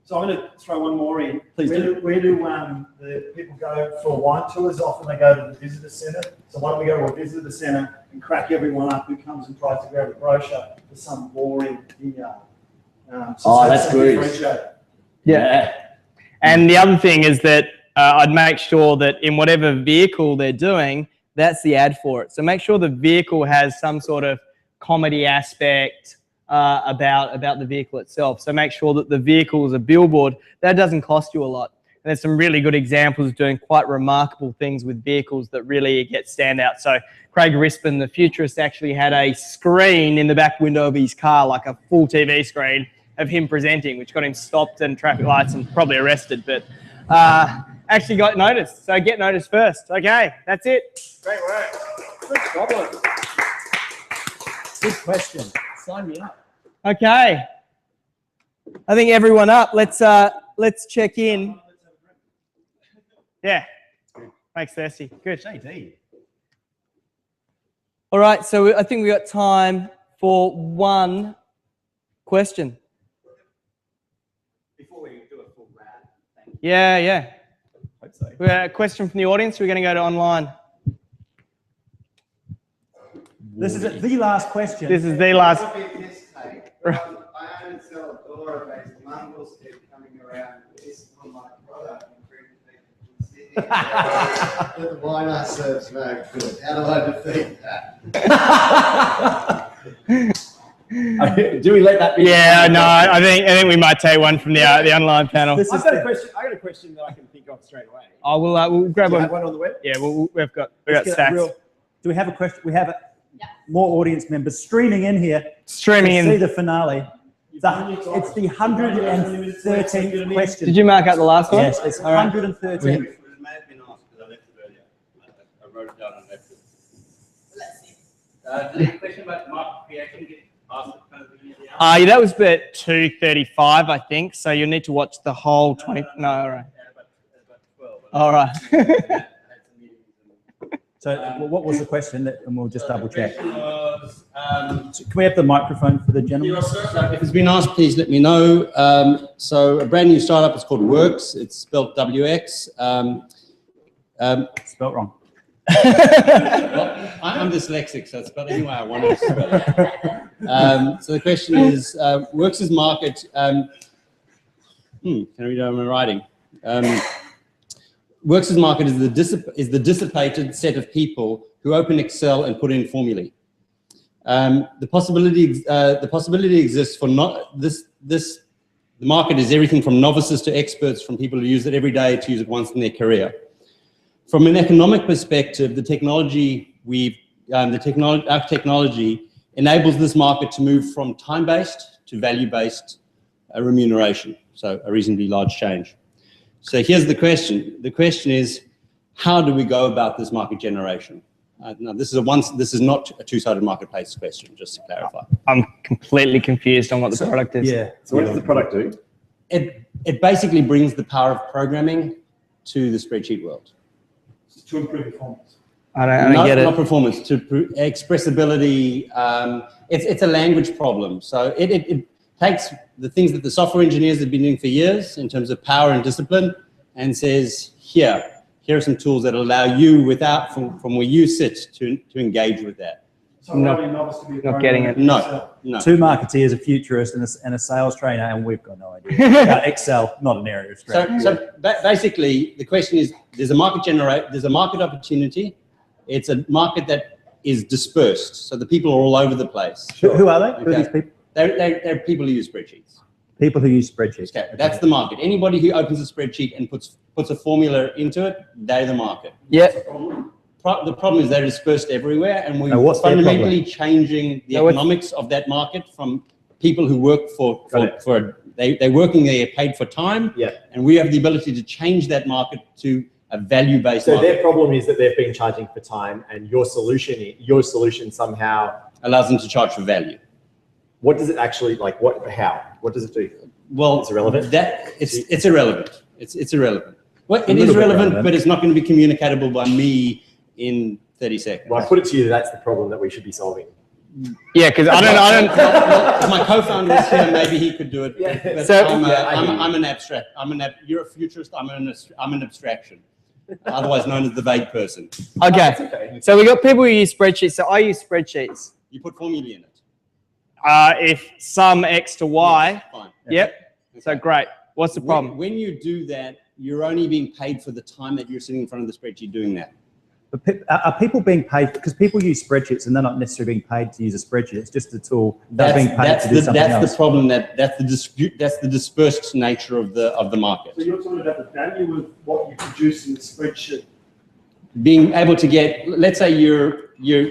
So I'm going to throw one more in. Please where do the people go for wine tours? Often they go to the visitor centre. So why don't we go to a visitor centre and crack everyone up who comes and tries to grab a brochure for some boring vineyard. That's good. Yeah. And the other thing is that I'd make sure that in whatever vehicle they're doing, that's the ad for it. So make sure the vehicle has some sort of comedy aspect about the vehicle itself. So make sure that the vehicle is a billboard. That doesn't cost you a lot. And there's some really good examples of doing quite remarkable things with vehicles that really get standout. So Craig Rispin, the futurist, actually had a screen in the back window of his car, like a full TV screen of him presenting, which got him stopped and traffic lights and probably arrested, but actually got noticed. So get noticed first. Okay, that's it. Great work. Good problem. Good question. Sign me up. Okay. I think everyone up. Let's check in. Yeah. Thanks, Thirsty. Good. JD. All right, so I think we got time for one question. Before we do a full wrap, thank you. Yeah. Hope so. We got a question from the audience. We're going to go to online. This is the last question. This is the last. I own and sell a dollar-based mongrels keep coming around this on my product and bring people in Sydney. But the wine I serve's very good. How do I defeat that? Do we let that be? Yeah, no, I think we might take one from the online panel. I've got a question. I got a question that I can think of straight away. Oh, we'll grab Do you one. have one on the web? Yeah, we've got Let's get a stacks. do we have a question? We have more audience members streaming in here. Streaming to see in. the finale. It's the 113th question. Did you mark out the last one? Yes, it's All right. 113th. It may have been asked because I left it earlier. I wrote it down and left it. Did the question about market creation get asked at kind of the beginning of the hour? Yeah, that was about 2:35, I think. So you'll need to watch the whole 20. No, all right. About 12. All right. So what was the question? And we'll just double check. The question was, Can we have the microphone for the gentleman? so if it's been asked, please let me know. So a brand new startup is called Works. It's spelled WX. Spelled wrong. Well, I'm dyslexic, so it's spelled any way I want to spell it. So the question is, Works' market. Can I read out my writing? Works' market is the dissipated set of people who open Excel and put in formulae. The possibility exists for the market is everything from novices to experts, from people who use it every day to use it once in their career. From an economic perspective, our technology enables this market to move from time-based to value-based remuneration. So a reasonably large change. So here's the question. The question is, how do we go about this market generation? Now, this is not a two-sided marketplace question, just to clarify. I'm completely confused on what the product is. Yeah. So what does the product do? It basically brings the power of programming to the spreadsheet world. To improve performance. I don't get it. Not performance, to expressibility. It's a language problem. So it takes the things that the software engineers have been doing for years in terms of power and discipline and says, here are some tools that allow you from where you sit to engage with that. So Not- really novice to be a not getting it. programmer. No. Two marketeers, a futurist, and a sales trainer, and we've got no idea about Excel. Not an area of strength. So basically, the question is: there's a market opportunity. It's a market that is dispersed, so the people are all over the place. Who are they? Who are Okay. these people? They're people who use spreadsheets. People who use spreadsheets. Okay, that's the market. Anybody who opens a spreadsheet and puts a formula into it, they're the market. Yep. The problem is they're dispersed everywhere, and we're Now, what's their fundamentally changing the Now, what's- economics of that market from people who work they're working there paid for time, Yeah. and we have the ability to change that market to a value-based So market. their problem is that they've been charging for time, and your solution somehow. Allows them to charge for value. What does it actually like? How? What does it do? Well, It's irrelevant? It's irrelevant. It's irrelevant. Well, it is relevant, but it's not going to be communicatable by me in 30 seconds. Well, I put it to you, that's the problem that we should be solving. Yeah, because I don't. Well, if my co-founder was here, maybe he could do it. But So- I'm an abstract. You're a futurist. I'm an abstraction, otherwise known as the vague person. Okay. So we got people who use spreadsheets. So I use spreadsheets. You put formulae in it. If sum X to Y. Fine. Yep. So great. What's the problem? When you do that, you're only being paid for the time that you're sitting in front of the spreadsheet doing that. But are people being paid, because people use spreadsheets and they're not necessarily being paid to use a spreadsheet, it's just a tool, they're being paid to do something else. That's the problem, that's the dispersed nature of the market. So you're talking about the value of what you produce in the spreadsheet. Being able to get, let's say you You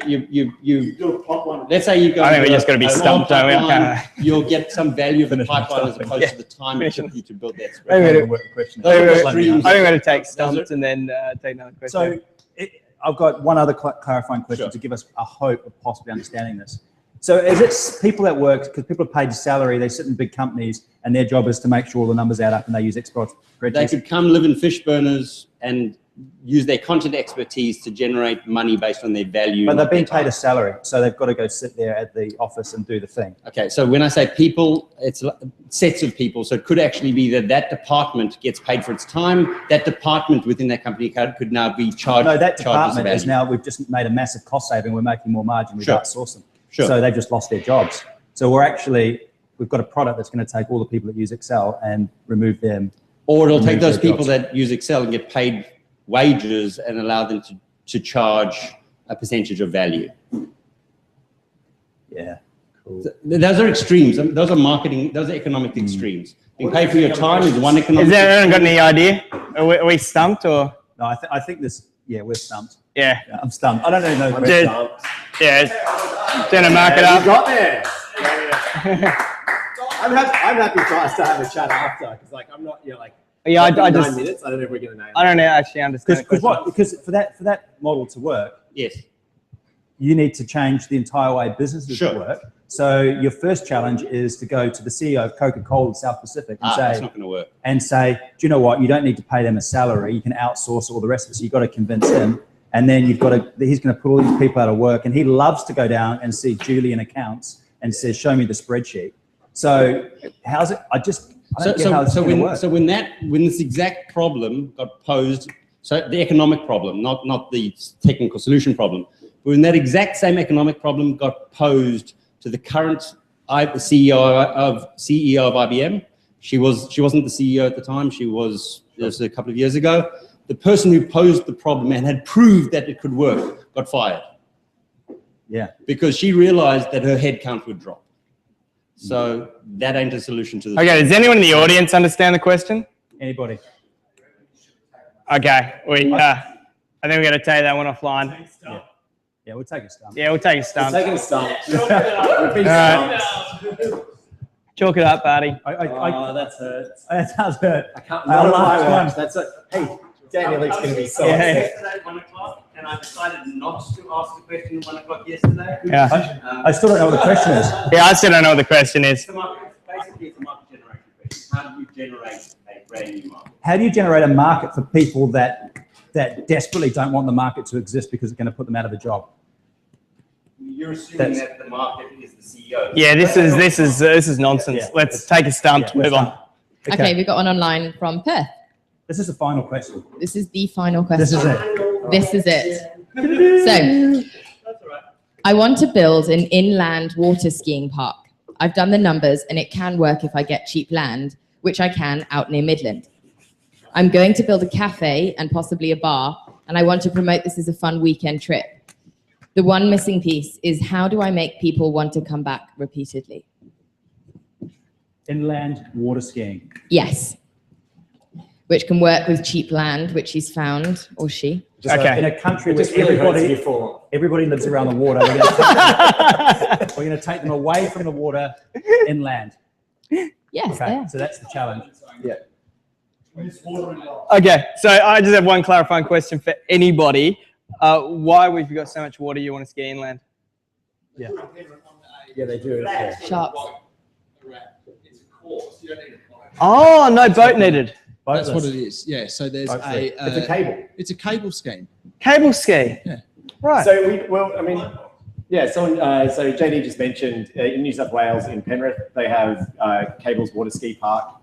do a plot one. let's say you go. I think we're just going to be stumped, don't we? pipeline, you'll get some value of the pipeline as opposed to the time it took you to build that Maybe spreadsheet. I think Those are we're going to take Those stumped and then take another question. So I've got one other clarifying question Sure. to give us a hope of possibly understanding this. So is it people that work, because people are paid salary, they sit in big companies and their job is to make sure all the numbers add up and they use export They spreadsheets? could come live in fish burners and use their content expertise to generate money based on their value. But not they're being their time. paid a salary, so they've got to go sit there at the office and do the thing. Okay, so when I say people, it's sets of people. So it could actually be that department gets paid for its time. That department within that company could now be charged. No, that charged as department is value. now, we've just made a massive cost saving, we're making more margin, we've Sure. outsourced them. Sure. So they've just lost their jobs. So we've got a product that's going to take all the people that use Excel and remove them. Or it'll take remove those their people jobs. that use Excel and get paid wages and allow them to charge a percentage of value. Yeah, cool. Those are extremes. Those are marketing. Those are economic extremes. Being paid for your time is one economic. Is there anyone got any idea? Are we stumped or? No, I think this, yeah, we're stumped. Yeah. Yeah, I'm stumped. I don't know. No, Dude, yeah. Going to mark it You up. got there. I'm happy for us to have a chat after, because like I'm not, Yeah, I 9 just, minutes. I don't know if we're gonna nail it. I don't actually understand. the question. Because for that model to work, Yes. you need to change the entire way businesses Sure. work. So your first challenge is to go to the CEO of Coca-Cola South Pacific and That's not going to work. say, do you know what? You don't need to pay them a salary. You can outsource all the rest of it. So you've got to convince him. And then he's going to put all these people out of work. And he loves to go down and see Julian accounts and says, show me the spreadsheet. So how's it? I don't get how it's going to work. When this exact problem got posed, so the economic problem, not the technical solution problem, but when that exact same economic problem got posed to the current CEO of IBM, she wasn't the CEO at the time. She was a couple of years ago. The person who posed the problem and had proved that it could work got fired. Yeah. Because she realized that her headcount would drop. So that ain't a solution to this. Okay, does anyone in the audience understand the question? Anybody? Okay, I think we're going to take that one offline. Yeah, we'll take a stump. Yeah, we'll take a stump. Taking a stump. We've been Alright. stumped. Chalk it up, Barty. Oh, that hurts. That does hurt. I can't. Our Not last my one. watch. That's it. Hey, Daniel Leake's going to be so Yeah. upset. Yesterday at 1 o'clock, and I decided not to ask the question at 1 o'clock yesterday. Yeah. I still don't know what the question is. Yeah, I still don't know what the question is. Basically, it's a market generation question. How do you generate a brand new market? How do you generate a market for people that desperately don't want the market to exist because it's going to put them out of a job? You're assuming That's- that the market is the CEO. Yeah, this is nonsense. Yeah. Let's take a stump to move on. Okay, we got one online from Perth. This is the final question. This is the final question. This is it. This is it. So, I want to build an inland water skiing park. I've done the numbers and it can work if I get cheap land, which I can out near Midland. I'm going to build a cafe and possibly a bar, and I want to promote this as a fun weekend trip. The one missing piece is, how do I make people want to come back repeatedly? Inland water skiing. Yes. Which can work with cheap land, which he's found, or she. Okay. In a country It where just really hurts if you fall. everybody lives around the water, we're going to take them away from the water inland. Yes, they Okay, are. so that's the challenge. Yeah. Okay, so I just have one clarifying question for anybody. Why we've got so much water you want to ski inland? Yeah. Yeah, they do. Yeah. Sharks. Oh, no boat needed. That's what it is. Yeah. So there's It's a cable. It's a cable scheme. Cable ski. Yeah. Right. So so JD just mentioned in New South Wales, in Penrith, they have Cables Water Ski Park,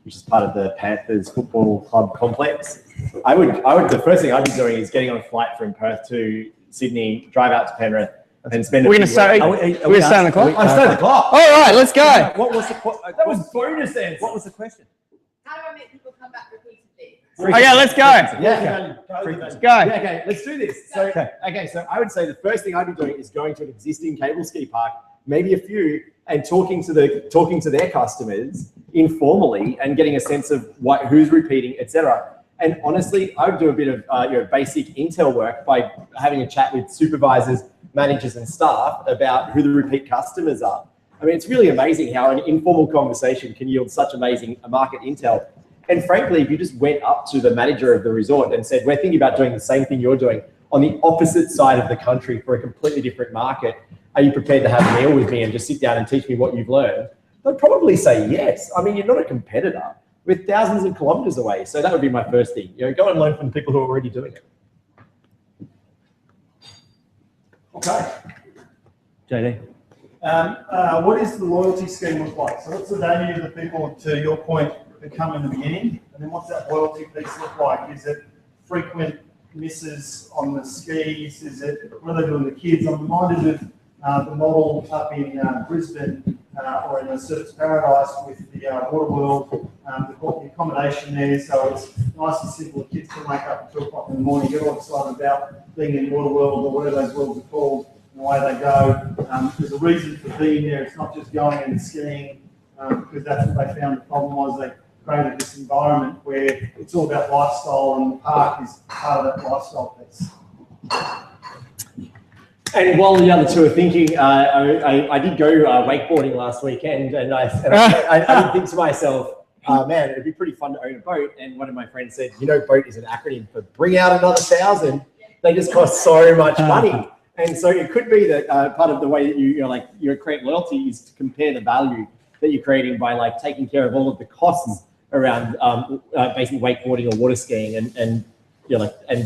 which is part of the Panthers Football Club complex. The first thing I'd be doing is getting on a flight from Perth to Sydney, drive out to Penrith, and spend. We're going to start. We're starting the clock. I'm starting the clock. All right, let's go. What was the That was bonus answer. What was the question? How do I make people come back repeatedly? Okay, let's go. Yeah. Let's go. Yeah, okay, let's do this. So, so I would say the first thing I'd be doing is going to an existing cable ski park, maybe a few, and talking to their customers informally and getting a sense of who's repeating, etc. And honestly, I would do a bit of basic intel work by having a chat with supervisors, managers, and staff about who the repeat customers are. I mean, it's really amazing how an informal conversation can yield such amazing market intel. And frankly, if you just went up to the manager of the resort and said, we're thinking about doing the same thing you're doing on the opposite side of the country for a completely different market, are you prepared to have a meal with me and just sit down and teach me what you've learned? They'd probably say yes. I mean, you're not a competitor. We're thousands of kilometers away. So that would be my first thing. Go and learn from people who are already doing it. Okay. JD. What is the loyalty scheme look like? So what's the value of the people, to your point, who come in the beginning? And then what's that loyalty piece look like? Is it frequent misses on the skis? Is it, what are they doing with the kids? I'm reminded of the model up in Brisbane or in the Surfers Paradise with the Water World. They've got the accommodation there, so it's nice and simple. The kids can wake up at 2 o'clock in the morning, get all excited about being in Water World or whatever those worlds are called, and away they go. There's a reason for being there. It's not just going and skiing, because that's what they found the problem was. They created this environment where it's all about lifestyle, and the park is part of that lifestyle piece. And while the other two are thinking, I did go wakeboarding last weekend, and I did think to myself, man, it'd be pretty fun to own a boat. And one of my friends said, boat is an acronym for bring out another 1,000. They just cost so much money. And so it could be that part of the way that you create loyalty is to compare the value that you're creating by taking care of all of the costs around basically wakeboarding or water skiing, and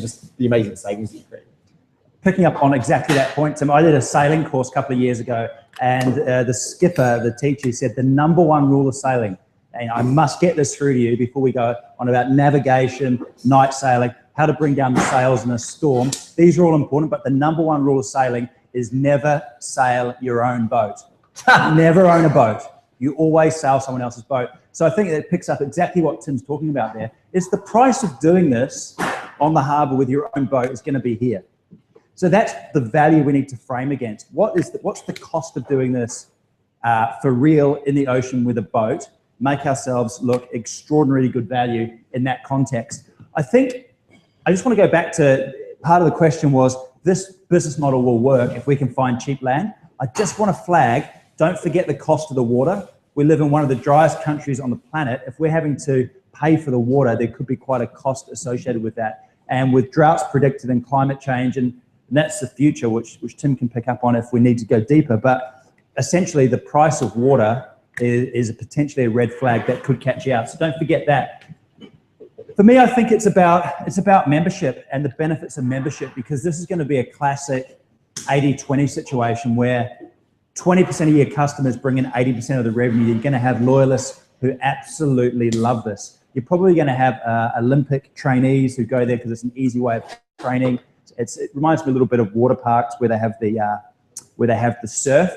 just the amazing savings that you create. Picking up on exactly that point, Tim, I did a sailing course a couple of years ago, and the skipper, the teacher, said the #1 rule of sailing, and I must get this through to you before we go on, about navigation, night sailing, how to bring down the sails in a storm. These are all important, but the #1 rule of sailing is never sail your own boat. Never own a boat. You always sail someone else's boat. So I think it picks up exactly what Tim's talking about there. It's the price of doing this on the harbour with your own boat is going to be here. So that's the value we need to frame against. What's the cost of doing this for real in the ocean with a boat? Make ourselves look extraordinarily good value in that context. I think I just want to go back to part of the question was, this business model will work if we can find cheap land. I just want to flag, don't forget the cost of the water. We live in one of the driest countries on the planet. If we're having to pay for the water, there could be quite a cost associated with that. And with droughts predicted and climate change, and that's the future, which Tim can pick up on if we need to go deeper. But essentially, the price of water is potentially a red flag that could catch you out. So don't forget that. For me, I think it's about membership and the benefits of membership, because this is going to be a classic 80-20 situation where 20% of your customers bring in 80% of the revenue. You're going to have loyalists who absolutely love this. You're probably going to have Olympic trainees who go there because it's an easy way of training. It reminds me a little bit of water parks where they have the surf.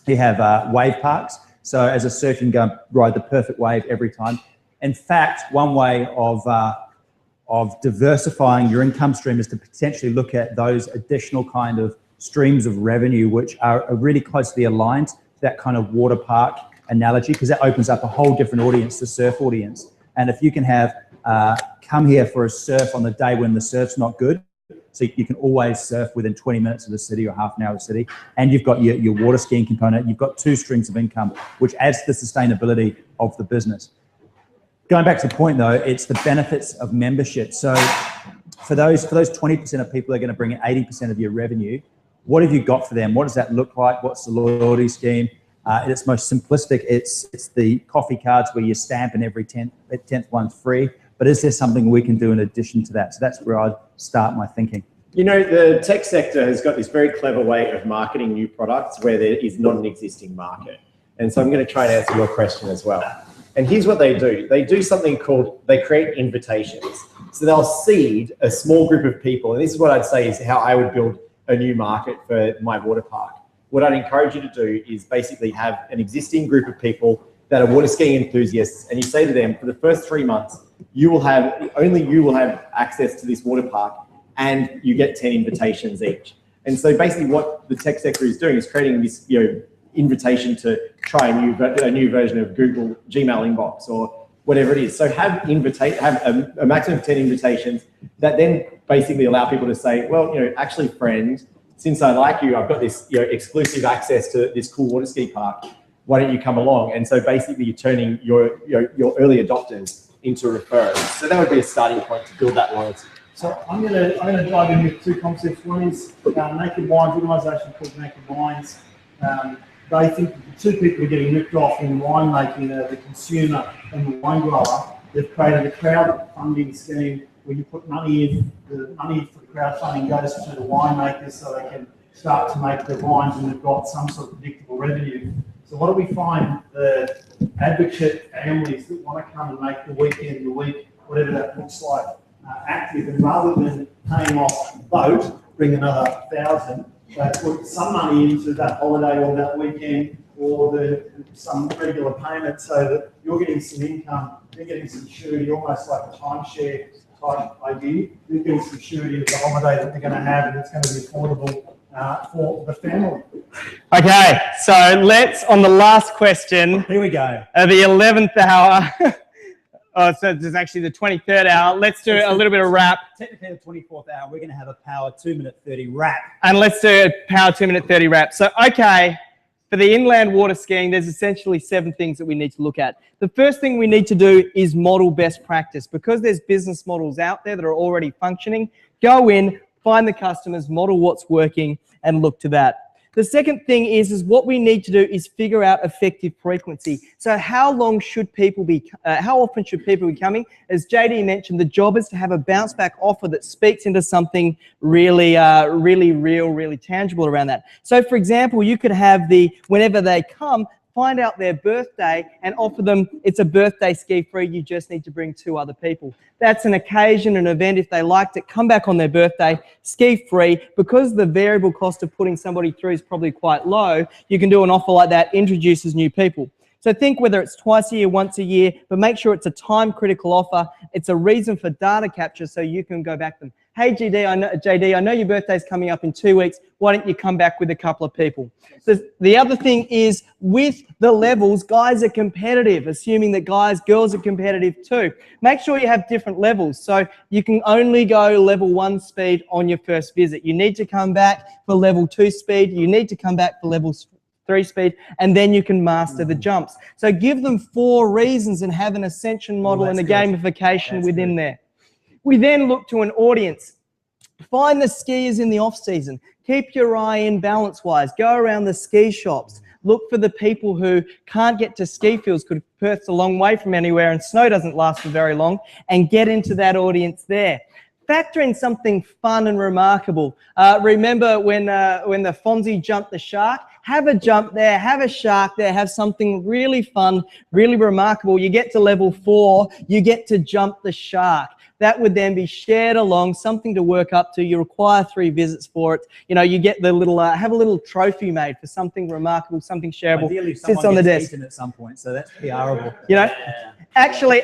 You have wave parks. So as a surfer, you can go and ride the perfect wave every time. In fact, one way of diversifying your income stream is to potentially look at those additional kind of streams of revenue, which are really closely aligned to that kind of water park analogy, because that opens up a whole different audience, the surf audience. And if you can have come here for a surf on the day when the surf's not good, so you can always surf within 20 minutes of the city or half an hour of the city, and you've got your water skiing component, you've got 2 streams of income, which adds to the sustainability of the business. Going back to the point though, it's the benefits of membership. So for those 20% of people that are going to bring in 80% of your revenue, what have you got for them? What does that look like? What's the loyalty scheme? At its most simplistic, it's the coffee cards where you stamp and every 10th one's free. But is there something we can do in addition to that? So that's where I'd start my thinking. You know, the tech sector has got this very clever way of marketing new products where there is not an existing market. And so I'm going to try and answer your question as well. And here's what they do. They do something called, they create invitations. So they'll seed a small group of people. And this is what I'd say is how I would build a new market for my water park. What I'd encourage you to do is basically have an existing group of people that are water skiing enthusiasts. And you say to them, for the first 3 months, only you will have access to this water park, and you get 10 invitations each. And so basically what the tech sector is doing is creating this, invitation to try a new version of Google Gmail inbox or whatever it is. So have a maximum of 10 invitations that then basically allow people to say, well, actually, friend, since I like you, I've got this exclusive access to this cool water ski park. Why don't you come along? And so basically you're turning your early adopters into referrers. So that would be a starting point to build that loyalty. So I'm gonna dive in with two concepts. One is Naked Wines, an organisation called Naked Wines. They think the two people are getting ripped off in winemaking, the consumer and the wine grower. They've created a crowdfunding scheme where you put money in. The money for the crowdfunding goes to the winemakers so they can start to make their wines, and they've got some sort of predictable revenue. So what do we find? The advocate families that want to come and make the weekend, the week, whatever that looks like, active, and rather than paying off boat, bring another 1,000, they put some money into that holiday or that weekend or some regular payment so that you're getting some income, they're getting some surety, almost like a timeshare type idea. They're getting some surety of the holiday that they're going to have, and it's going to be affordable for the family. Okay, so let's, on the last question. Here we go. At the 11th hour. So it's actually the 23rd hour. Let's do a little bit of wrap. Technically the 24th hour, we're going to have a power 2-minute 30 wrap. And let's do a power 2-minute 30 wrap. So, okay, for the inland water skiing, there's essentially 7 things that we need to look at. The first thing we need to do is model best practice. Because there's business models out there that are already functioning, go in, find the customers, model what's working, and look to that. The second thing is what we need to do is figure out effective frequency. So how often should people be coming? As JD mentioned, the job is to have a bounce back offer that speaks into something really real, really tangible around that. So for example, you could have whenever they come, find out their birthday and offer them, it's a birthday ski free, you just need to bring 2 other people. That's an occasion, an event. If they liked it, come back on their birthday, ski free. Because the variable cost of putting somebody through is probably quite low, you can do an offer like that, introduces new people. So think whether it's twice a year, once a year, but make sure it's a time critical offer. It's a reason for data capture so you can go back to them. Hey, JD, I know your birthday's coming up in 2 weeks. Why don't you come back with a couple of people? The other thing is with the levels, guys are competitive, assuming that girls are competitive too. Make sure you have different levels. So you can only go level 1 speed on your first visit. You need to come back for level 2 speed. You need to come back for level 3 speed, and then you can master the jumps. So give them 4 reasons and have an ascension model and a gamification within there. We then look to an audience. Find the skiers in the off season. Keep your eye in balance-wise. Go around the ski shops. Look for the people who can't get to ski fields because Perth's a long way from anywhere and snow doesn't last for very long, and get into that audience there. Factor in something fun and remarkable. Remember when the Fonzie jumped the shark? Have a jump there, have a shark there, have something really fun, really remarkable. You get to level 4, you get to jump the shark. That would then be shared along, something to work up to. You require 3 visits for it. You get the little, have a little trophy made for something remarkable, something shareable. Ideally, sits on the desk. At some point, so that's PRable. Actually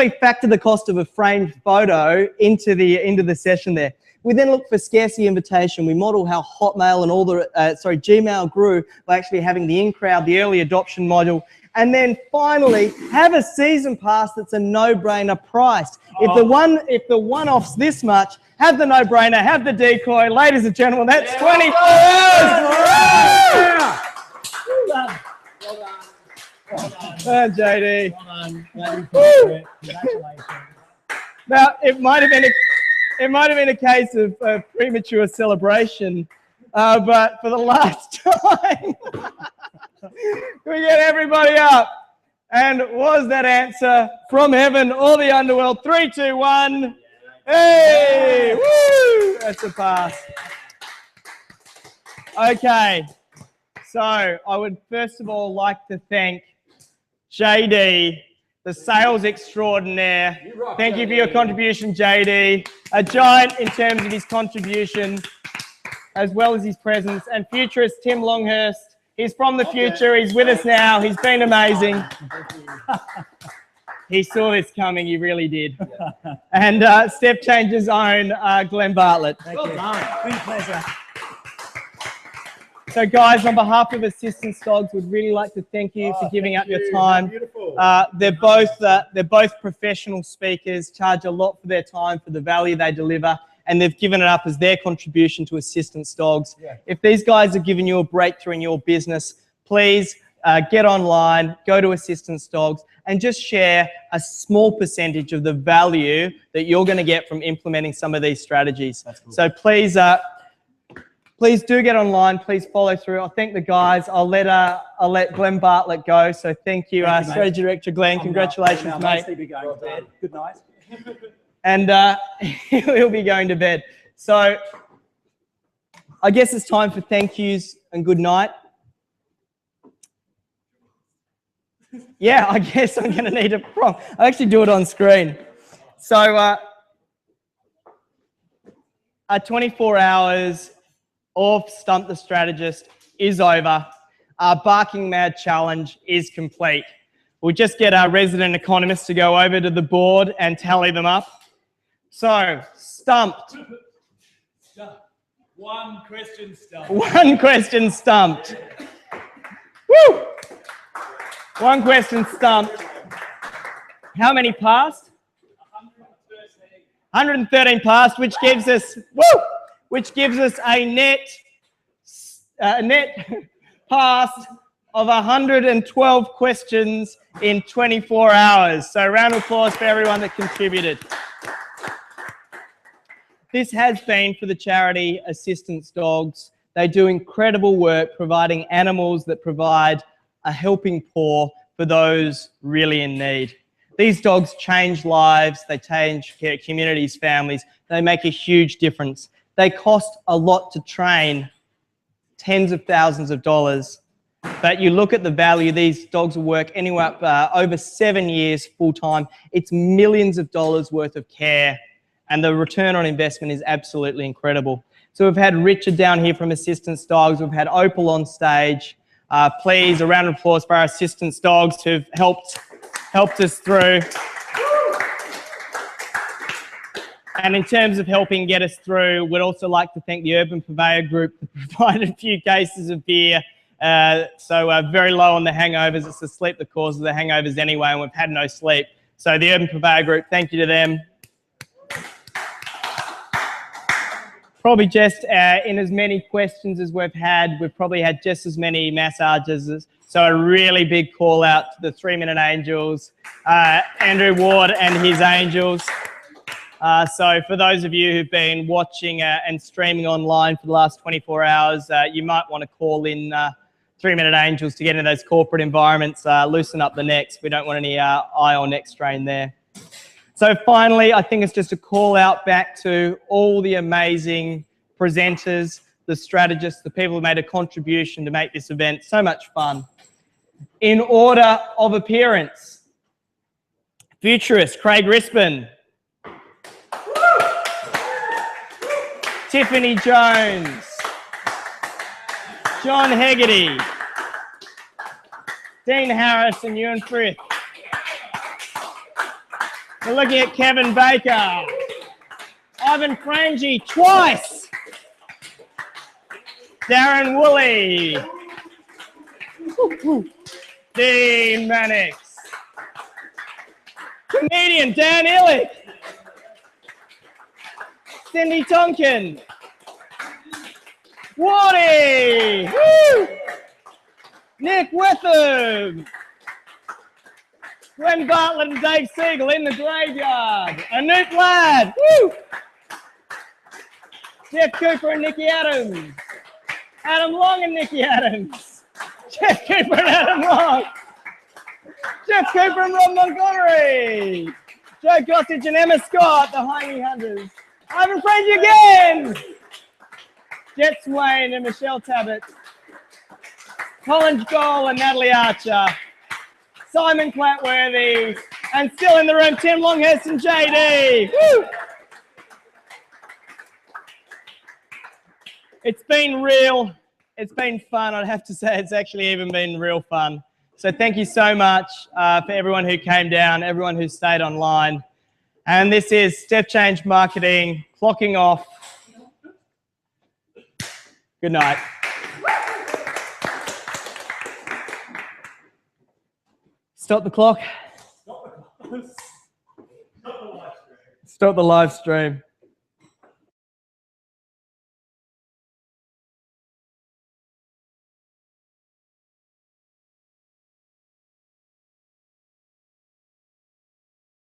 factor the cost of a framed photo into the session there. We then look for scarcity invitation. We model how Hotmail and all the, Gmail grew by actually having the in-crowd, the early adoption module. And then finally, have a season pass that's a no-brainer price. If the one-off's this much, have the no-brainer, have the decoy. Ladies and gentlemen, that's 24 hours! Well done, JD. Congratulations. Now, it might have been a case of premature celebration But for the last time, can we get everybody up? And was that answer from heaven or the underworld? 3, 2, 1. Hey! Woo! That's a pass. Okay. So I would first of all like to thank JD, the sales extraordinaire. Thank you for your contribution, JD. A giant in terms of his contribution, as well as his presence. And futurist Tim Longhurst. He's from the future. He's with us now. He's been amazing. He saw this coming. He really did. And Step Changer's own Glenn Bartlett. Thank you. Been a pleasure. So, guys, on behalf of Assistance Dogs, we'd really like to thank you for giving up your time. They're both professional speakers, charge a lot for their time, for the value they deliver, and they've given it up as their contribution to Assistance Dogs. Yeah. If these guys are giving you a breakthrough in your business, please get online, go to Assistance Dogs, and just share a small percentage of the value that you're going to get from implementing some of these strategies. That's cool. So please, please do get online. Please follow through. I'll thank the guys. I'll let Glenn Bartlett go. So thank you, Strategy Director Glenn. Congratulations, mate. Good night. And he'll be going to bed. So I guess it's time for thank yous and good night. Yeah, I guess I'm going to need a prompt. I'll actually do it on screen. So 24 hours of Stump the Strategist is over. Our Barking Mad Challenge is complete. We'll just get our resident economist to go over to the board and tally them up. So, stumped. One question stumped. One question stumped. Woo! One question stumped. How many passed? 113 passed, which gives us a net pass of 112 questions in 24 hours. So, round of applause for everyone that contributed. This has been for the charity Assistance Dogs. They do incredible work providing animals that provide a helping paw for those really in need. These dogs change lives, they change communities, families, they make a huge difference. They cost a lot to train, tens of thousands of dollars, but you look at the value, these dogs will work anywhere up over 7 years full-time. It's millions of dollars worth of care, and the return on investment is absolutely incredible. So we've had Richard down here from Assistance Dogs, we've had Opal on stage. Please, a round of applause for our Assistance Dogs who've helped us through. And in terms of helping get us through, we'd also like to thank the Urban Purveyor Group that provided a few cases of beer. So very low on the hangovers. It's the sleep that causes the hangovers anyway, and we've had no sleep. So the Urban Purveyor Group, thank you to them. Probably just in as many questions as we've probably had just as many massages. So a really big call out to the 3-Minute Angels, Andrew Ward and his angels. So for those of you who've been watching and streaming online for the last 24 hours, you might want to call in 3-Minute Angels to get into those corporate environments, loosen up the necks. We don't want any eye or neck strain there. So finally, I think it's just a call out back to all the amazing presenters, the strategists, the people who made a contribution to make this event so much fun. In order of appearance, futurist Craig Rispin, Tiffany Jones, John Hegarty, Dean Harris and Ewan Frith. We're looking at Kevin Baker, Ivan Frangi twice, Darren Woolley, Dean Mannix, comedian Dan Illick, Cindy Tonkin, Wardy, woo! Nick Witham, Glenn Bartlett and Dave Siegel in the graveyard. Anoop Ladd, woo! Jeff Cooper and Nikki Adams. Adam Long and Nikki Adams. Jeff Cooper and Adam Long. Jeff Cooper and Rob Montgomery. Joe Gossage and Emma Scott, the Heine Hunters. Ivan Fraser again. Jet Swain and Michelle Tabbitt. Colin Goll and Natalie Archer. Simon Clatworthy. And still in the room, Tim Longhurst and JD. Woo! It's been real. It's been fun. I'd have to say it's actually even been real fun. So thank you so much for everyone who came down, everyone who stayed online. And this is Step Change Marketing, clocking off. Good night. Stop the clock. Stop the live stream.